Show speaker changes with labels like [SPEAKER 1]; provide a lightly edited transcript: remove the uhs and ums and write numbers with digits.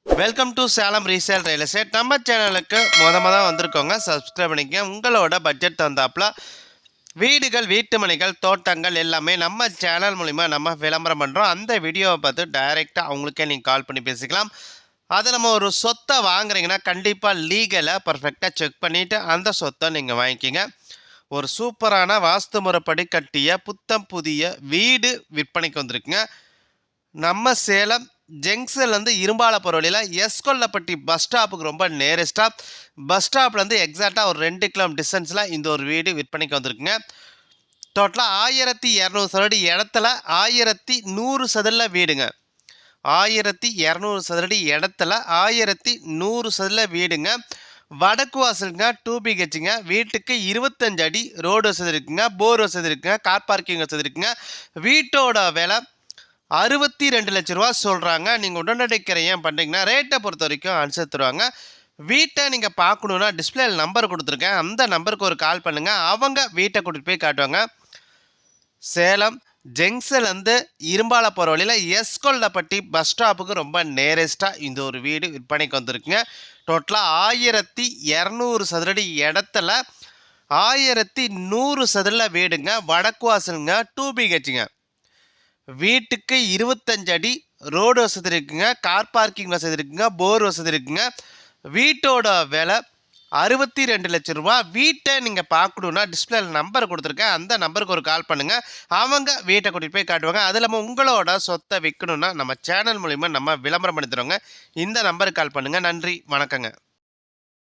[SPEAKER 1] Welcome to Salem resale real estate. நம்ம சேனலுக்கு மொதல் வந்திருக்கோங்க, சப்ஸ்கிரைப் பண்ணிக்க. உங்களோட பட்ஜெட் தந்தாப்புல வீடுகள், வீட்டு மனைகள், தோட்டங்கள் எல்லாமே நம்ம சேனல் மூலிமா நம்ம விளம்பரம் பண்ணுறோம். அந்த வீடியோவை பார்த்து டைரெக்டாக அவங்களுக்கே நீங்கள் கால் பண்ணி பேசிக்கலாம். அதை நம்ம ஒரு சொத்தை வாங்குறீங்கன்னா கண்டிப்பாக லீகலை பர்ஃபெக்டாக செக் பண்ணிவிட்டு அந்த சொத்தை நீங்கள் வாங்கிக்கிங்க. ஒரு சூப்பரான வாஸ்து முறைப்படி கட்டிய புத்தம் புதிய வீடு விற்பனைக்கு வந்திருக்குங்க. நம்ம சேலம் ஜங்ஷன்லேருந்து இரும்பாலப்பர் வழியில் எஸ்கொல்லப்பட்டி பஸ் ஸ்டாப்புக்கு ரொம்ப நேரஸ்ட்டாக, பஸ் ஸ்டாப்லேருந்து எக்ஸாக்டாக ஒரு 2 கிலோமீட்டர் டிஸ்டன்ஸில் இந்த ஒரு வீடு விற்பனைக்கு வந்திருக்குங்க. டோட்டலாக 1200 சதுரடி இடத்துல 1100 சதுரில் வீடுங்க. 1200 சதுரடி இடத்துல 1100 சதுரில் வீடுங்க. வடக்கு வாசலுங்க, 2 BHங்க. வீட்டுக்கு 25 அடி ரோடு வசதி இருக்குங்க, போர் வசதி இருக்குங்க, கார் பார்க்கிங் வசதி இருக்குங்க. வீட்டோட விலை 62 லட்ச ரூபா சொல்கிறாங்க. நீங்கள் உடனடி கிரையம் பண்ணுறீங்கன்னா ரேட்டை பொறுத்த வரைக்கும் அனுசரித்து தருவாங்க. வீட்டை நீங்கள் பார்க்கணுன்னா டிஸ்பிளேயில் நம்பர் கொடுத்துருக்கேன், அந்த நம்பருக்கு ஒரு கால் பண்ணுங்கள். அவங்க வீட்டை கூட்டிகிட்டு போய் காட்டுவாங்க. சேலம் ஜங்ஷன்லேருந்து இரும்பாலப்பர் வழியில் எஸ்கொல்லப்பட்டி பஸ் ஸ்டாப்புக்கு ரொம்ப நேரஸ்ட்டாக இந்த ஒரு வீடு விற்பனைக்கு வந்திருக்குங்க. டோட்டலாக 1200 சதுரடி இடத்துல 1100 சதுரில் வீடுங்க. வடக்கு வாசலுங்க, 2 BHங்க. வீட்டுக்கு 25 அடி ரோடு வசதி இருக்குங்க, கார் பார்க்கிங் வசதி இருக்குங்க, போர் வசதி இருக்குங்க. வீட்டோட விலை 62 லட்ச ரூபா. வீட்டை நீங்கள் பார்க்கணுன்னா டிஸ்பிளேல நம்பர் கொடுத்துருக்கேன், அந்த நம்பருக்கு ஒரு கால் பண்ணுங்கள். அவங்க வீட்டை கூட்டிகிட்டு போய் காட்டுவாங்க. அது இல்லாமல் உங்களோட சொத்தை விற்கணுன்னா நம்ம சேனல் மூலிமா நம்ம விளம்பரம் பண்ணி தருவாங்க. இந்த நம்பருக்கு கால் பண்ணுங்கள். நன்றி, வணக்கங்க.